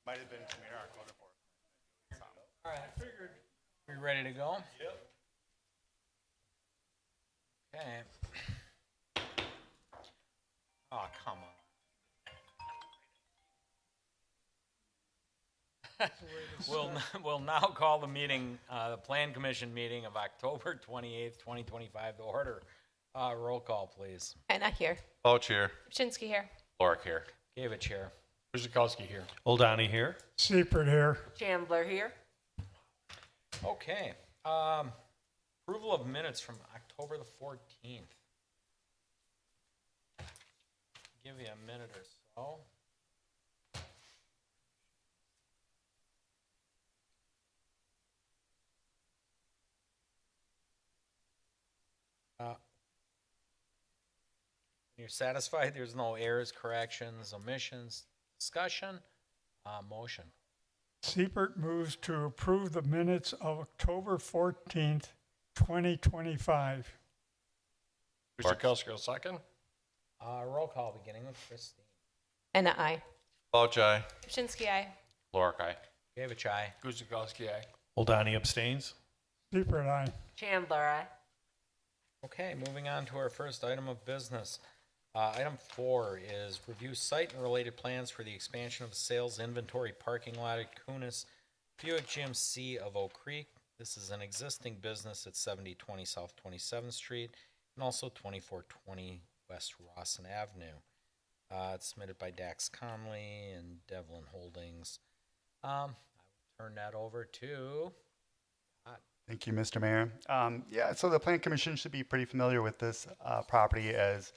Might have been Tamir on code for. All right, I figured. We ready to go? Yep. Okay. Oh, come on. We'll now call the meeting, the Plan Commission meeting of October 28th, 2025 to order. Roll call, please. Anna here. Pouch here. Pshinsky here. Lorick here. Gavich here. Kuzikowski here. Oldani here. Seifert here. Chandler here. Okay. Approval of minutes from October the 14th. Give you a minute or so. You're satisfied? There's no errors, corrections, omissions, discussion, motion. Seifert moves to approve the minutes of October 14th, 2025. Kuzikowski will second. Roll call beginning with Christine. Anna I. Pouch aye. Pshinsky I. Lorick aye. Gavich, aye. Kuzikowski aye. Oldani abstains. Seifert, aye. Chandler I. Okay, moving on to our first item of business. Item 4 is review site and related plans for the expansion of the sales inventory parking lot at Kunis Buick GMC of Oak Creek. This is an existing business at 7020 South 27th Street and also 2420 West Rawson Avenue. It's submitted by Dax Conley and Devlin Holdings. I will turn that over to Thank you, Mr. Mayor. Yeah, so the Plan Commission should be pretty familiar with this property as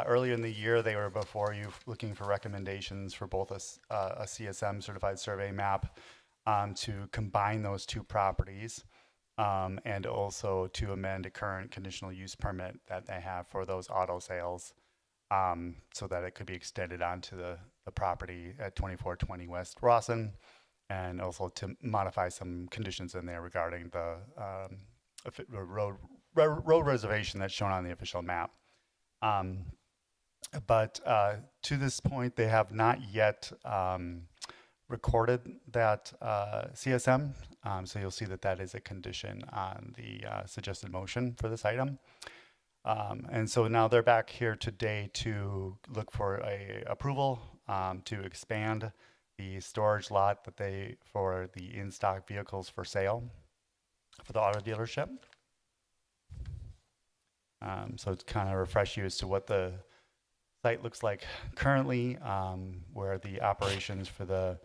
earlier in the year they were before you looking for recommendations for both a CSM certified survey map to combine those two properties and also to amend a current conditional use permit that they have for those auto sales so that it could be extended onto the property at 2420 West Rawson, and also to modify some conditions in there regarding the road reservation that's shown on the official map. But to this point, they have not yet recorded that CSM, so you'll see that that is a condition on the suggested motion for this item. And so now they're back here today to look for a approval to expand the storage lot that they for the in-stock vehicles for sale for the auto dealership. So to kind of refresh you as to what the site looks like currently, where the operations for the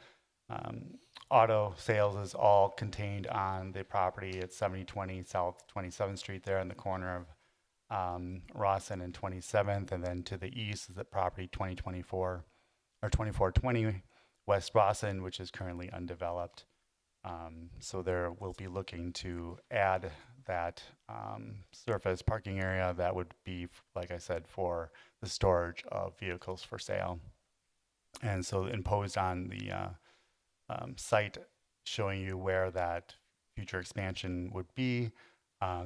auto sales is all contained on the property at 7020 South 27th Street there in the corner of Rawson and 27th, and then to the east is the property 2024 or 2420 West Rawson, which is currently undeveloped. So there will be looking to add that surface parking area that would be, like I said, for the storage of vehicles for sale. And so imposed on the site, showing you where that future expansion would be,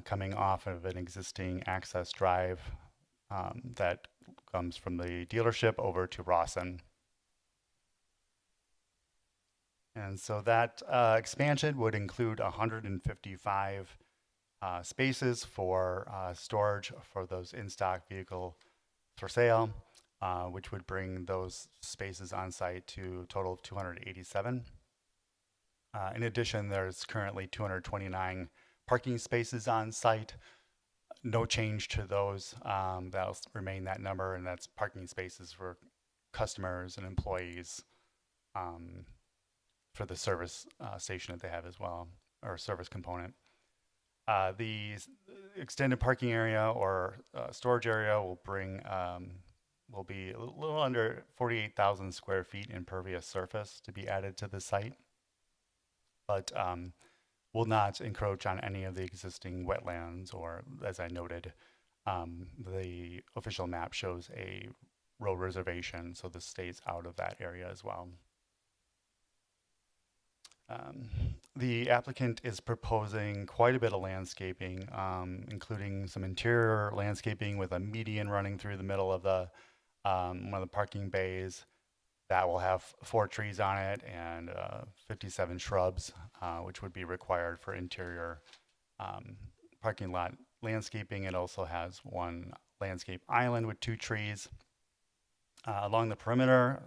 coming off of an existing access drive that comes from the dealership over to Rawson. And so that expansion would include 155 spaces for storage for those in-stock vehicle for sale, which would bring those spaces on site to a total of 287. In addition, there's currently 229 parking spaces on site. No change to those. That'll remain that number, and that's parking spaces for customers and employees for the service station that they have as well, or service component. The extended parking area or storage area will be a little under 48,000 square feet impervious surface to be added to the site, but will not encroach on any of the existing wetlands, or as I noted, the official map shows a road reservation, so this stays out of that area as well. The applicant is proposing quite a bit of landscaping, including some interior landscaping with a median running through the middle of the one of the parking bays, that will have 4 trees on it and 57 shrubs, which would be required for interior parking lot landscaping. It also has 1 landscape island with 2 trees. Along the perimeter,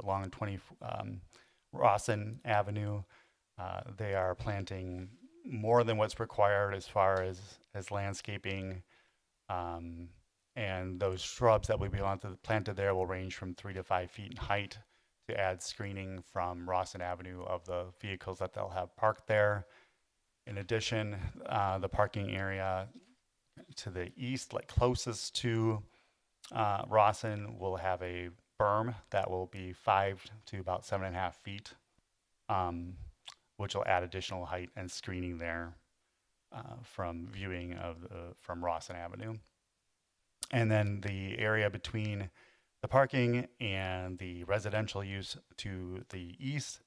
along 20 Rawson Avenue, they are planting more than what's required as far as landscaping. And those shrubs that will be planted there will range from 3 to 5 feet in height to add screening from Rawson Avenue of the vehicles that they'll have parked there. In addition, the parking area to the east, like closest to Rawson, will have a berm that will be 5 to about 7.5 feet, which will add additional height and screening there from viewing from Rawson Avenue. And then the area between the parking and the residential use to the east,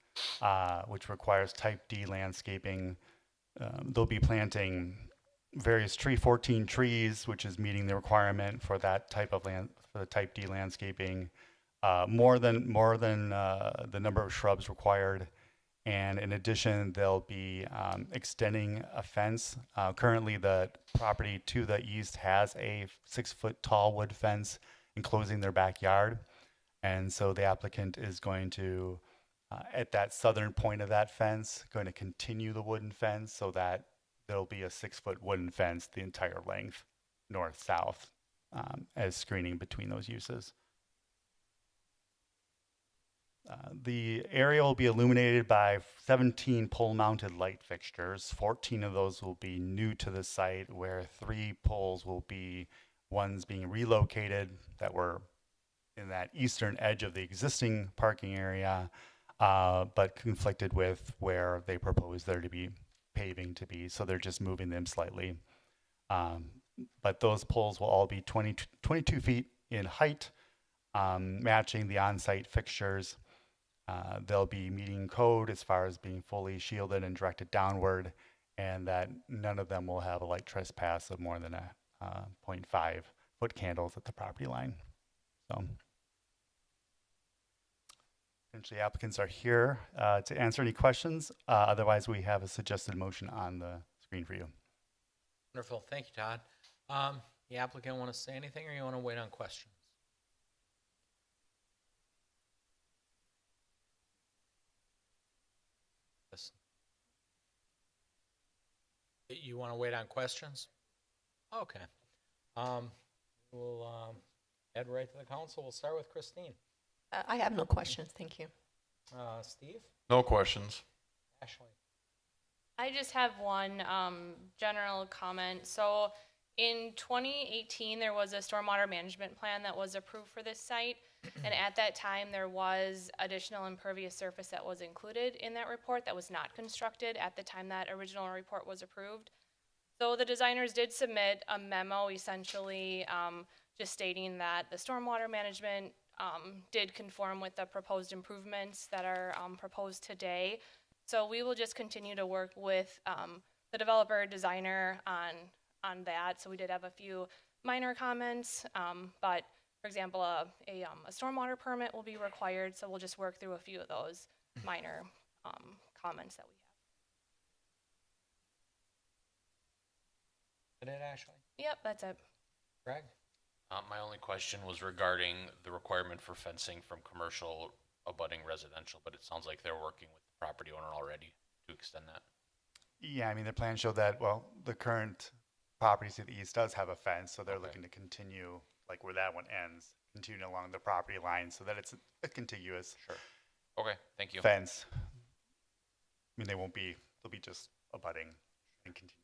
which requires type D landscaping, they'll be planting various 14 trees, which is meeting the requirement for that type of land, for the type D landscaping, more than the number of shrubs required. And in addition, they'll be extending a fence. Currently, the property to the east has a 6-foot tall wood fence enclosing their backyard. And so the applicant is going to, at that southern point of that fence, going to continue the wooden fence so that there'll be a 6-foot wooden fence the entire length, north-south, as screening between those uses. The area will be illuminated by 17 pole-mounted light fixtures. 14 of those will be new to the site, where 3 poles will be ones being relocated that were in that eastern edge of the existing parking area, but conflicted with where they propose there to be paving to be. So they're just moving them slightly. But those poles will all be 22 feet in height, matching the on-site fixtures. They'll be meeting code as far as being fully shielded and directed downward, and that none of them will have a light trespass of more than a 0.5 foot candles at the property line. So, essentially, applicants are here to answer any questions. Otherwise, we have a suggested motion on the screen for you. Wonderful. Thank you, Todd. The applicant want to say anything, or you want to wait on questions? Yes. You want to wait on questions? Okay. We'll head right to the council. We'll start with Christine. I have no questions, thank you. Steve? No questions. Ashley? I just have one general comment. So in 2018, there was a stormwater management plan that was approved for this site. And at that time, there was additional impervious surface that was included in that report that was not constructed at the time that original report was approved. So the designers did submit a memo essentially just stating that the stormwater management did conform with the proposed improvements that are proposed today. So we will just continue to work with the developer designer on that. So we did have a few minor comments, but for example, a stormwater permit will be required. So we'll just work through a few of those minor comments that we have. Did it, Ashley? Yep, that's it. Greg? My only question was regarding the requirement for fencing from commercial abutting residential, but it sounds like they're working with the property owner already to extend that. Yeah, I mean, the plan showed that, well, the current property to the east does have a fence, so they're Okay. looking to continue, like where that one ends, continue along the property line so that it's a contiguous Sure. Okay, thank you. fence. I mean, they'll be just abutting and continuing.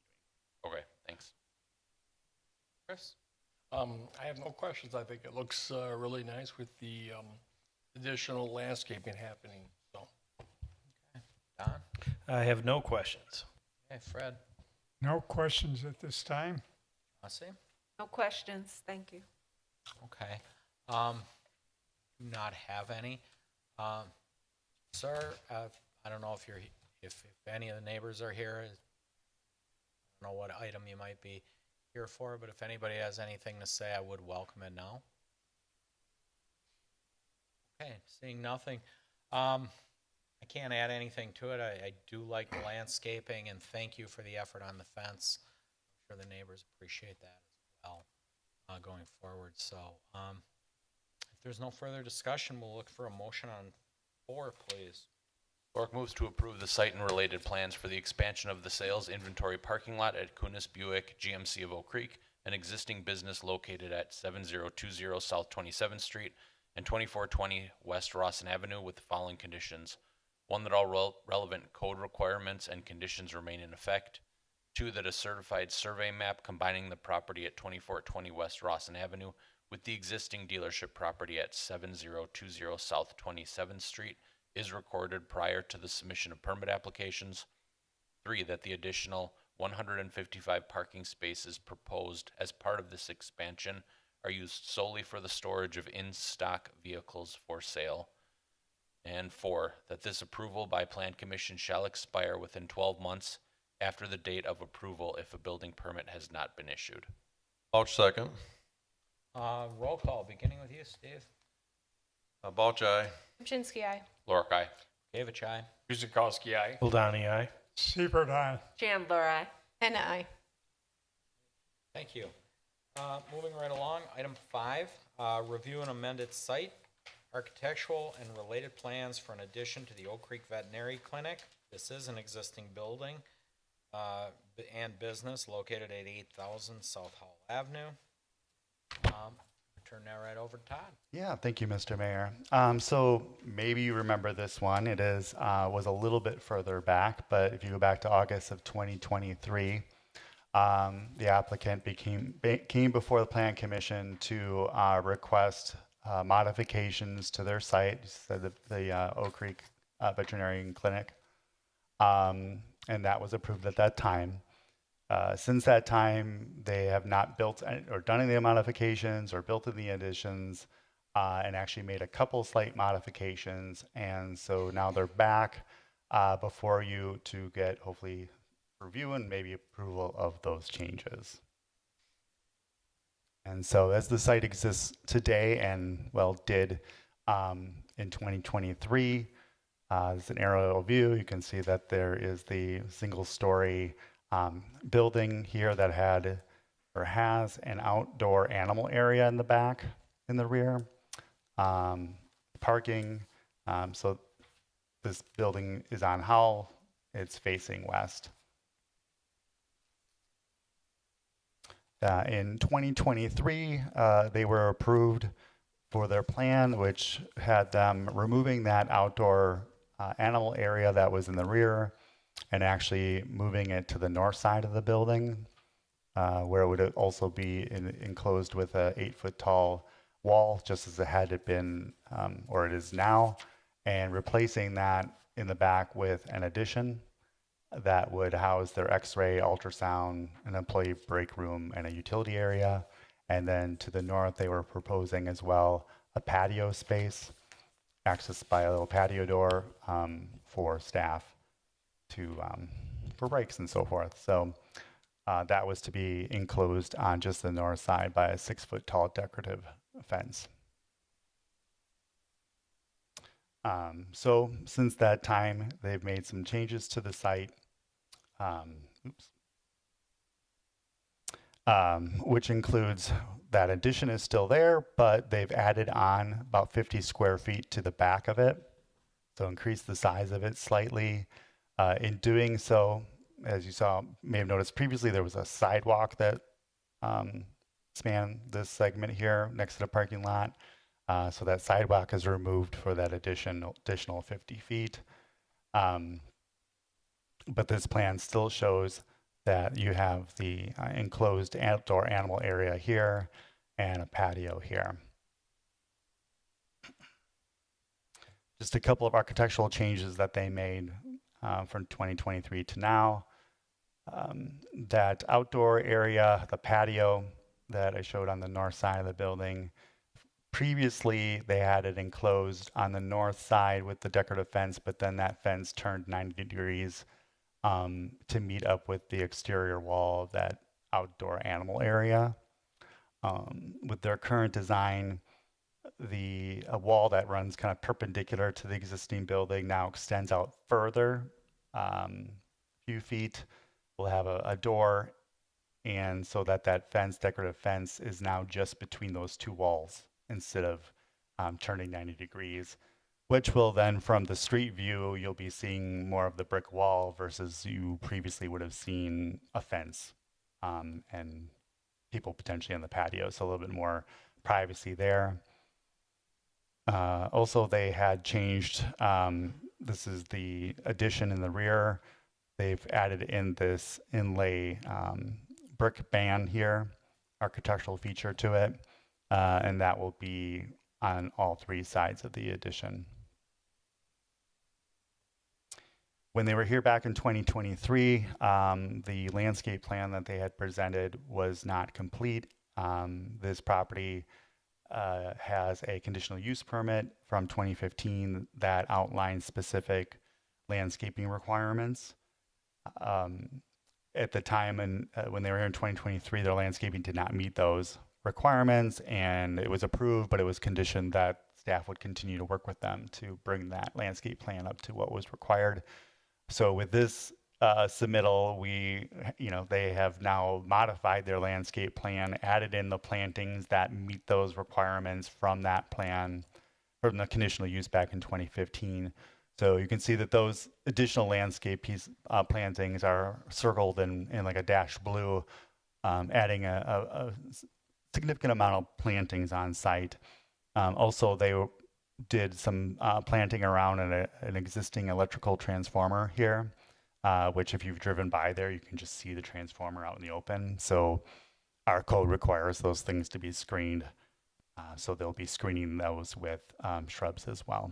Okay, thanks. Chris? I have no questions. I think it looks really nice with the additional landscaping happening, so. Don? I have no questions. Okay, Fred? No questions at this time. Marcy? No questions, thank you. Okay. Do not have any. Sir, I don't know if any of the neighbors are here. I don't know what item you might be here for, but if anybody has anything to say, I would welcome it now. Okay, seeing nothing. I can't add anything to it. I do like the landscaping, and thank you for the effort on the fence. I'm sure the neighbors appreciate that as well going forward. So if there's no further discussion, we'll look for a motion on 4, please. Lorik moves to approve the site and related plans for the expansion of the sales inventory parking lot at Kunis Buick GMC of Oak Creek, an existing business located at 7020 South 27th Street and 2420 West Rawson Avenue with the following conditions. 1, that all relevant code requirements and conditions remain in effect. 2, that a certified survey map combining the property at 2420 West Rawson Avenue with the existing dealership property at 7020 South 27th Street is recorded prior to the submission of permit applications. 3, that the additional 155 parking spaces proposed as part of this expansion are used solely for the storage of in-stock vehicles for sale. And 4, that this approval by Plan Commission shall expire within 12 months after the date of approval if a building permit has not been issued. Balch second. Roll call, beginning with you, Steve. Balch aye. Kempczinski, aye. Lorik, aye. Gavich, aye. Guzekowski, aye. Ladani, aye. Seibert, aye. Chandler, aye. And aye. Thank you. Moving right along, item 5, review and amended site, architectural and related plans for an addition to the Oak Creek Veterinary Clinic. This is an existing building and business located at 8000 South Howell Avenue. Turn that right over to Todd. Yeah, thank you, Mr. Mayor. So maybe you remember this one. It is was a little bit further back, but if you go back to August of 2023, the applicant came before the Plan Commission to request modifications to their site, the Oak Creek Veterinary Clinic, and that was approved at that time. Since that time, they have not built or done any modifications or built any additions, and actually made a couple slight modifications. And so now they're back before you to get hopefully review and maybe approval of those changes. And so as the site exists today and did in 2023, it's an aerial view. You can see that there is the single-story building here that had or has an outdoor animal area in the back, in the rear, parking. So this building is on Howell. It's facing west. In 2023, they were approved for their plan, which had them removing that outdoor animal area that was in the rear and actually moving it to the north side of the building, where it would also be enclosed with a 8-foot tall wall, just as it had been, or it is now, and replacing that in the back with an addition that would house their x-ray, ultrasound, an employee break room, and a utility area. And then to the north, they were proposing as well a patio space, accessed by a little patio door for staff to for breaks and so forth. So that was to be enclosed on just the north side by a 6-foot tall decorative fence. So since that time, they've made some changes to the site, which includes that addition is still there, but they've added on about 50 square feet to the back of it. So increased the size of it slightly. In doing so, as you may have noticed previously, there was a sidewalk that spanned this segment here next to the parking lot. So that sidewalk is removed for that additional 50 feet. But this plan still shows that you have the enclosed outdoor animal area here and a patio here. Just a couple of architectural changes that they made from 2023 to now. That outdoor area, the patio that I showed on the north side of the building, previously they had it enclosed on the north side with the decorative fence, but then that fence turned 90 degrees to meet up with the exterior wall of that outdoor animal area. With their current design, a wall that runs kind of perpendicular to the existing building now extends out further, a few feet. We'll have a door, and so that fence, decorative fence, is now just between those two walls instead of turning 90 degrees, which will then, from the street view, you'll be seeing more of the brick wall versus you previously would have seen a fence and people potentially on the patio, so a little bit more privacy there. Also, they had changed, this is the addition in the rear. They've added in this inlay brick band here, architectural feature to it, and that will be on all three sides of the addition. When they were here back in 2023, the landscape plan that they had presented was not complete. This property has a conditional use permit from 2015 that outlines specific landscaping requirements. At the time and when they were here in 2023, their landscaping did not meet those requirements, and it was approved, but it was conditioned that staff would continue to work with them to bring that landscape plan up to what was required. So with this submittal, they have now modified their landscape plan, added in the plantings that meet those requirements from that plan, from the conditional use back in 2015. So you can see that those additional landscape plantings are circled in like a dash blue, adding a significant amount of plantings on site. Also, they did some planting around an existing electrical transformer here, which if you've driven by there, you can just see the transformer out in the open. So our code requires those things to be screened. So they'll be screening those with shrubs as well.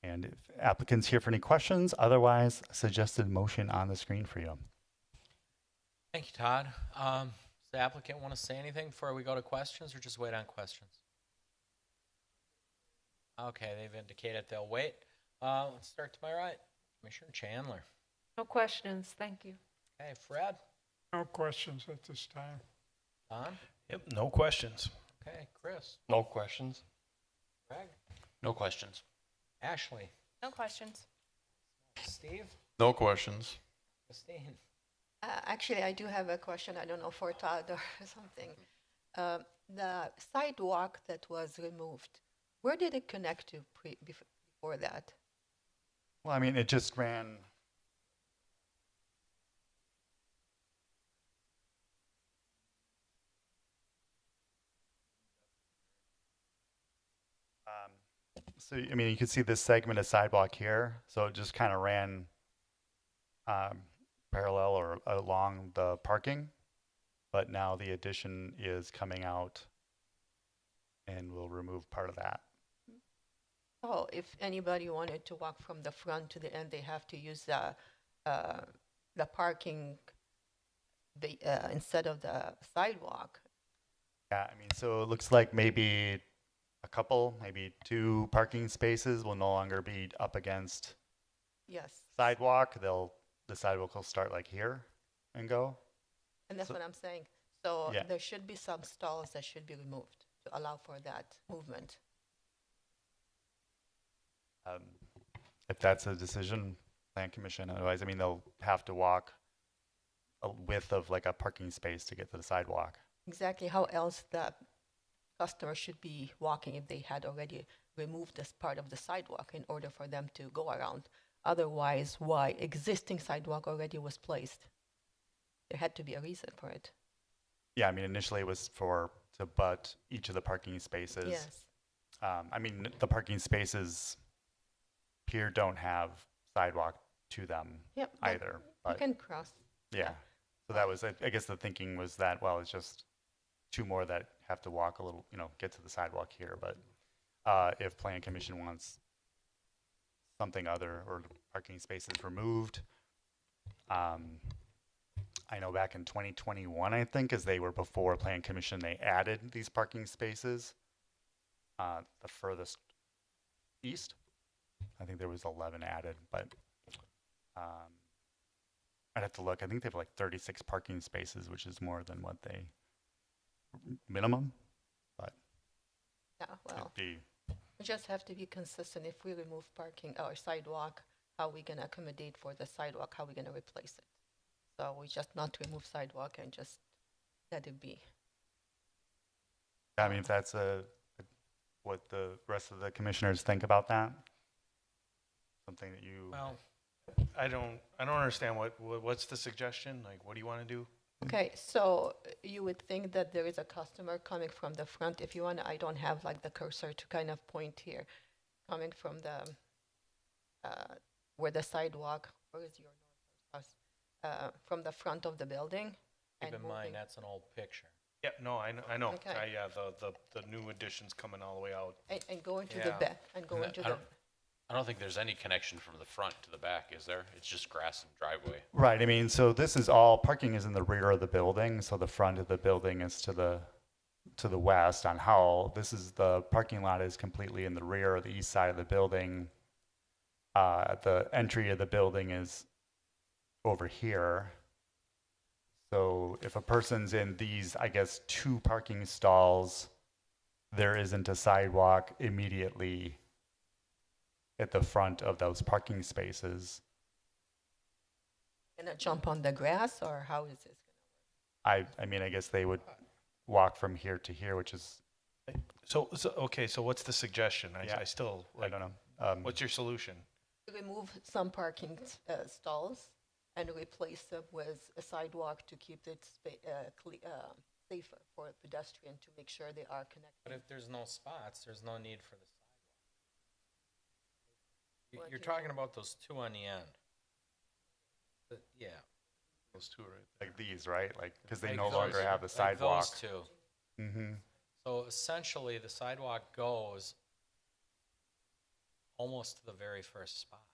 And if applicants here for any questions, otherwise suggested motion on the screen for you. Thank you, Todd. Does the applicant want to say anything before we go to questions, or just wait on questions? Okay, they've indicated they'll wait. Let's start to my right. Commissioner Chandler. No questions, thank you. Okay, Fred. No questions at this time. Don. Yep, no questions. Okay, Chris. No questions. Greg. No questions. Ashley. No questions. Steve. No questions. Christine. Actually, I do have a question. I don't know for Todd or something. The sidewalk that was removed, where did it connect to before that? Well, I mean, it just ran. So, I mean, you can see this segment of sidewalk here. So it just kind of ran parallel or along the parking. But now the addition is coming out and we'll remove part of that. Oh, if anybody wanted to walk from the front to the end, they have to use the parking instead of the sidewalk. Yeah, I mean, so it looks like maybe maybe 2 parking spaces will no longer be up against Yes. sidewalk. The sidewalk will start like here and go. And that's So- what I'm saying. So Yeah. there should be some stalls that should be removed to allow for that movement. If that's a decision, plan commission. Otherwise, I mean, they'll have to walk a width of like a parking space to get to the sidewalk. Exactly how else the customer should be walking if they had already removed this part of the sidewalk in order for them to go around. Otherwise, why existing sidewalk already was placed? There had to be a reason for it. Yeah, I mean, initially it was to butt each of the parking spaces. Yes. I mean, the parking spaces here don't have sidewalk to them Yep. but either. You But can cross. yeah, so that was, I guess the thinking was that, well, it's just 2 more that have to walk a little, get to the sidewalk here. But if plan commission wants something other or parking spaces removed, I know back in 2021, I think, as they were before plan commission, they added these parking spaces the furthest east. I think there was 11 added, but I'd have to look. I think they have like 36 parking spaces, which is more than what they minimum, but Yeah, well, it'd be, we just have to be consistent. If we remove parking or sidewalk, how we gonna accommodate for the sidewalk? How we gonna replace it? So we just not remove sidewalk and just let it be. I mean, if that's what the rest of the commissioners think about that? Something that you, Well, I don't understand what's the suggestion? Like, what do you want to do? Okay, so you would think that there is a customer coming from the front. If you want, I don't have like the cursor to kind of point here, coming from the where the sidewalk. Where is your north house? From the front of the building. keep and in mind, moving- that's an old picture. Yeah, no, I know. Okay. Yeah, the new additions coming all the way out. and going to the Yeah. back and going to the. I don't think there's any connection from the front to the back, is there? It's just grass and driveway. right, I mean, so this is all, parking is in the rear of the building, so the front of the building is to the west on Howell. This is, the parking lot is completely in the rear or the east side of the building. The entry of the building is over here. So if a person's in these, I guess, 2 parking stalls, there isn't a sidewalk immediately at the front of those parking spaces. Gonna jump on the grass, or how is this? I mean, I guess they would walk from here to here, which is, So okay, so what's the suggestion? Yeah. I still, I like, don't know. what's your solution? Remove some parking stalls and replace them with a sidewalk to keep it safer for a pedestrian, to make sure they are But connected. if there's no spots, there's no need for the sidewalk. What You're do you talking about those 2 on the end. Yeah. Those two right Like these, right? Like, because they Like no those- longer have the like sidewalk. those 2. Mm-hmm. So essentially, the sidewalk goes almost to the very first spot.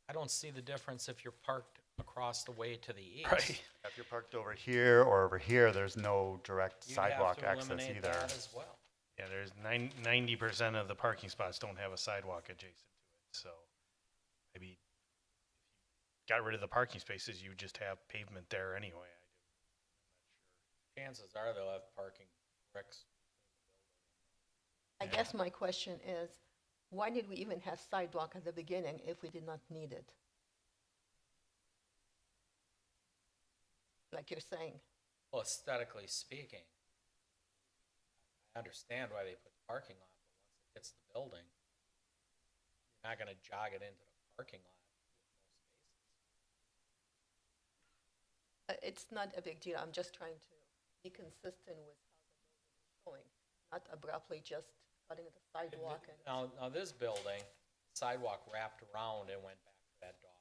I don't see the difference if you're parked across the way to the east. Right. If you're parked over here or over here, there's no direct You'd have sidewalk to access eliminate either. that as well. Yeah, there's 90% of the parking spots don't have a sidewalk adjacent to it. So maybe if you got rid of the parking spaces, you would just have pavement there anyway. Chances are they'll have parking bricks. I guess my question is, why did we even have sidewalk at the beginning if we did not need it? Like you're saying. Well, aesthetically speaking, I understand why they put the parking lot, but once it hits the building, you're not gonna jog it into the parking lot with no spaces. It's not a big deal. I'm just trying to be consistent with how the building is showing, not abruptly just cutting the sidewalk. And Now this building, sidewalk wrapped around and went back to that dog.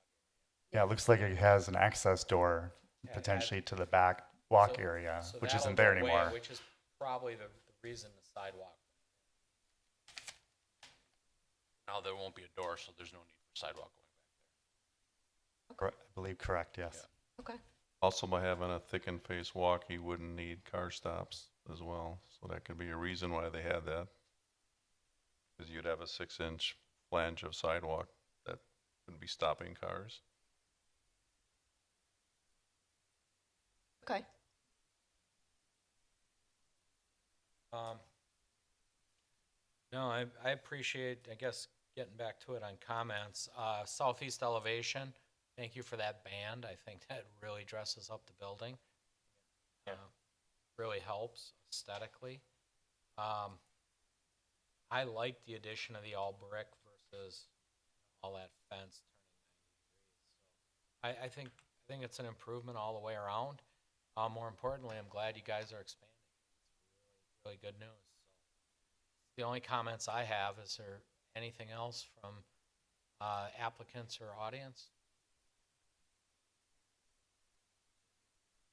Yeah, it looks like it has an access door Yeah, potentially to the back walk So- area, so which that'll isn't there go away, anymore. Which is probably the reason the sidewalk. Now there won't be a door, so there's no need for sidewalk going back there. I believe correct, yes. okay. Also, by having a thickened face walk, you wouldn't need car stops as well. So that could be a reason why they had that. Because you'd have a 6-inch flange of sidewalk that would be stopping cars. Okay. No, I appreciate, I guess, getting back to it on comments. Southeast elevation, thank you for that band. I think that really dresses up the building. Really helps aesthetically. I like the addition of the all brick versus all that fence turning 90 degrees. So I think it's an improvement all the way around. More importantly, I'm glad you guys are expanding. It's really good news. So the only comments I have, is there anything else from applicants or audience?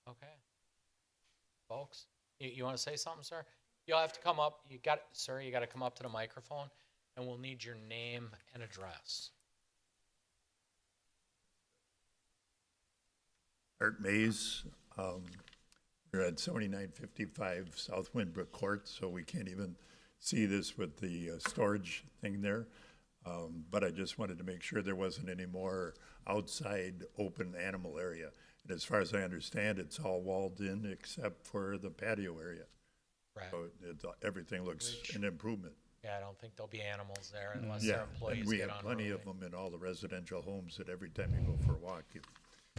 Okay. Folks, you want to say something, sir? You'll have to come up. You got to come up to the microphone, and we'll need your name and address. Art Mays, we're at 7955 South Windbrook Court, so we can't even see this with the storage thing there. But I just wanted to make sure there wasn't any more outside open animal area. And as far as I understand, it's all walled in except for the patio area. Right. So everything looks an improvement. Yeah, I don't think there'll be animals there unless Yeah, their employees and we get have on plenty early. of them in all the residential homes that every time you go for a walk,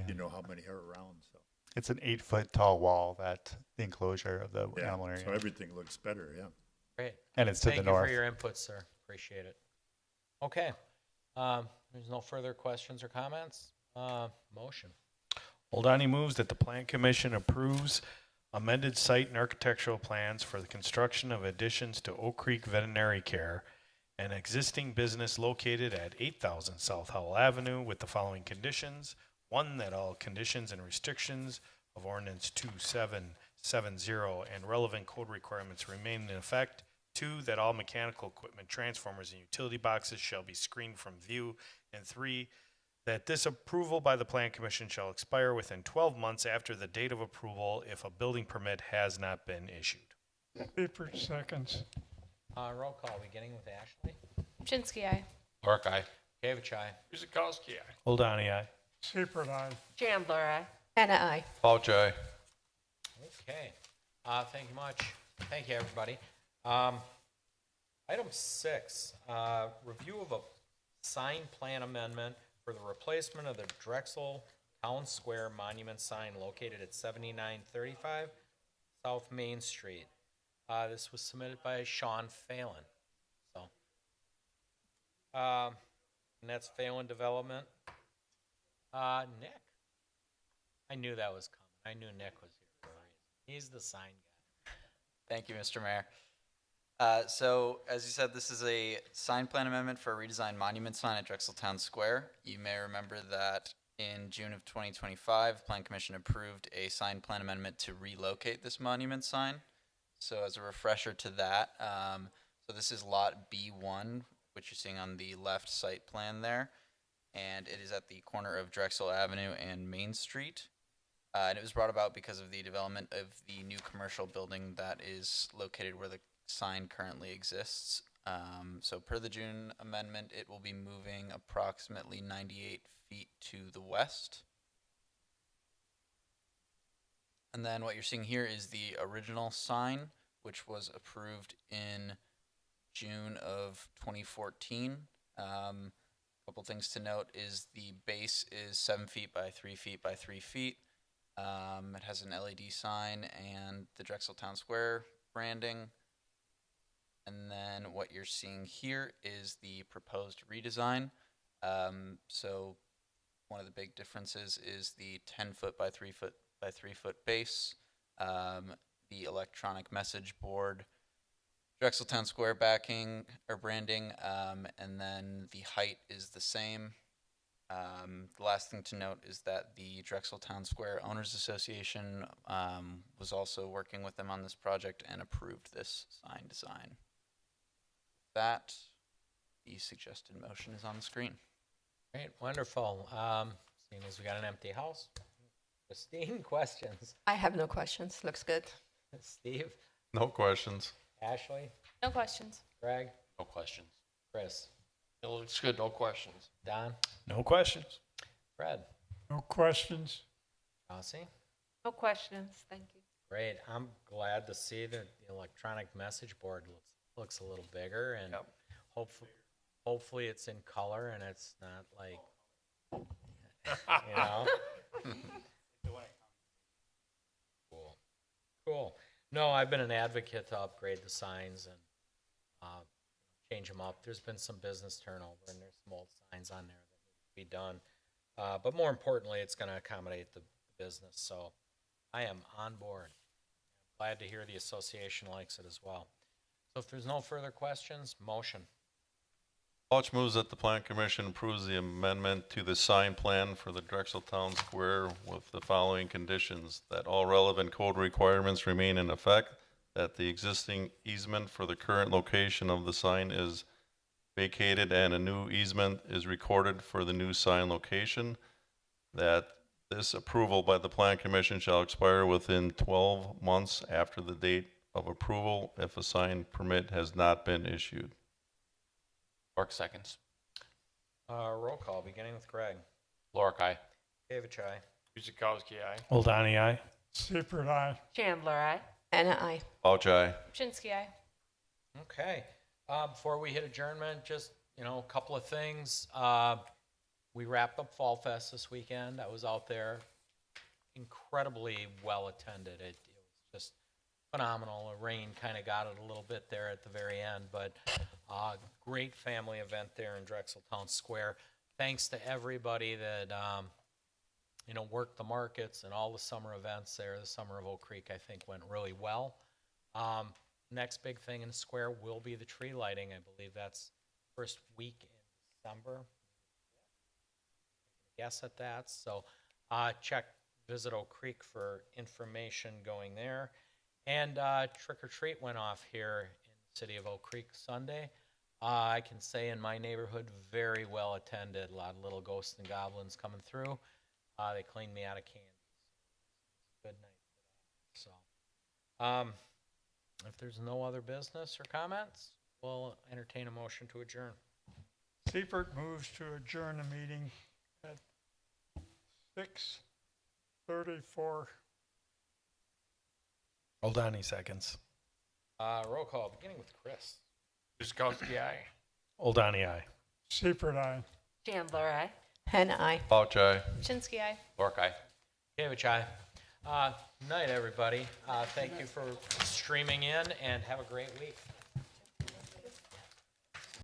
you know how many are around, so. It's an 8-foot tall wall, that the enclosure of the Yeah, animal area. so everything looks better, yeah. Great. And it's to Thank the you north. for your input, sir. Appreciate it. Okay. There's no further questions or comments. Motion. Oldani moves that the Plan Commission approves amended site and architectural plans for the construction of additions to Oak Creek Veterinary Care, an existing business located at 8,000 South Howell Avenue with the following conditions. 1, that all conditions and restrictions of ordinance 2770 and relevant code requirements remain in effect. 2, that all mechanical equipment, transformers, and utility boxes shall be screened from view. And 3, that this approval by the Plan Commission shall expire within 12 months after the date of approval if a building permit has not been issued. Seifert seconds. Roll call, beginning with Ashley. Chinsky, aye. Lorick, aye. Gavich, aye. Guzekowski, aye. Oldani, aye. Seifert, aye. Chandler, aye. Anna, I. Pouch eye. Okay. Thank you much. Thank you, everybody. Item 6, review of a sign plan amendment for the replacement of the Drexel Town Square Monument sign located at 7935 South Main Street. This was submitted by Sean Phelan. So, and that's Phelan Development. Nick. I knew that was coming. I knew Nick was here for a reason. He's the sign guy. Thank you, Mr. Mayor. So, as you said, this is a sign plan amendment for a redesigned monument sign at Drexel Town Square. You may remember that in June of 2025, the Plan Commission approved a sign plan amendment to relocate this monument sign. So, as a refresher to that, so this is Lot B1, which you're seeing on the left site plan there, and it is at the corner of Drexel Avenue and Main Street. And it was brought about because of the development of the new commercial building that is located where the sign currently exists. So per the June amendment, it will be moving approximately 98 feet to the west. And then what you're seeing here is the original sign, which was approved in June of 2014. Couple things to note is the base is 7 feet by 3 feet by 3 feet. It has an LED sign and the Drexel Town Square branding. And then what you're seeing here is the proposed redesign. So one of the big differences is the 10 foot by 3 foot by 3 foot base, the electronic message board, Drexel Town Square backing or branding, and then the height is the same. The last thing to note is that the Drexel Town Square Owners Association was also working with them on this project and approved this sign design. That, the suggested motion is on the screen. Great, wonderful. Seeing as we got an empty house. Christine, questions? I have no questions. Looks good. Steve? No questions. Ashley? No questions. Greg? No questions. Chris? It looks good, no questions. Don? No questions. Fred? No questions. Chauncey? No questions, thank you. Great. I'm glad to see that the electronic message board looks a little bigger, and hopefully it's in color and it's not like, you know. Cool. No, I've been an advocate to upgrade the signs and change them up. There's been some business turnover, and there's some old signs on there that need to be done. But more importantly, it's going to accommodate the business. So I am on board. Glad to hear the association likes it as well. So if there's no further questions, motion. Pouch moves that the Plan Commission approves the amendment to the sign plan for the Drexel Town Square with the following conditions: that all relevant code requirements remain in effect, that the existing easement for the current location of the sign is vacated and a new easement is recorded for the new sign location, that this approval by the Plan Commission shall expire within 12 months after the date of approval if a sign permit has not been issued. Lorick, seconds. Roll call, beginning with Greg. Lorick, aye. Gavich, aye. Guzekowski, aye. Oldani, aye. Seifert, aye. Chandler, aye. Anna, I. Vouch, aye. Chinsky, aye. Okay. Before we hit adjournment, just, a couple of things. We wrapped up Fall Fest this weekend. I was out there. Incredibly well attended. It was just phenomenal. The rain kind of got it a little bit there at the very end, but great family event there in Drexel Town Square. Thanks to everybody that worked the markets and all the summer events there. The Summer of Oak Creek, I think, went really well. Next big thing in the square will be the tree lighting. I believe that's first week in December. Guess at that. So visit Oak Creek for information going there. And Trick or Treat went off here in the city of Oak Creek Sunday. I can say in my neighborhood, very well attended. A lot of little ghosts and goblins coming through. They cleaned me out of candy. Good night for that. So, if there's no other business or comments, we'll entertain a motion to adjourn. Seifert moves to adjourn the meeting at 6:34. Oldani seconds. Roll call, beginning with Chris. Guzekowski, aye. Oldani, aye. Seifert, aye. Chandler, aye. Hannah, I. Vouch, aye. Chinsky, aye. Lork, aye. Gavich, aye. Night, everybody. Thank you for streaming in, and have a great week.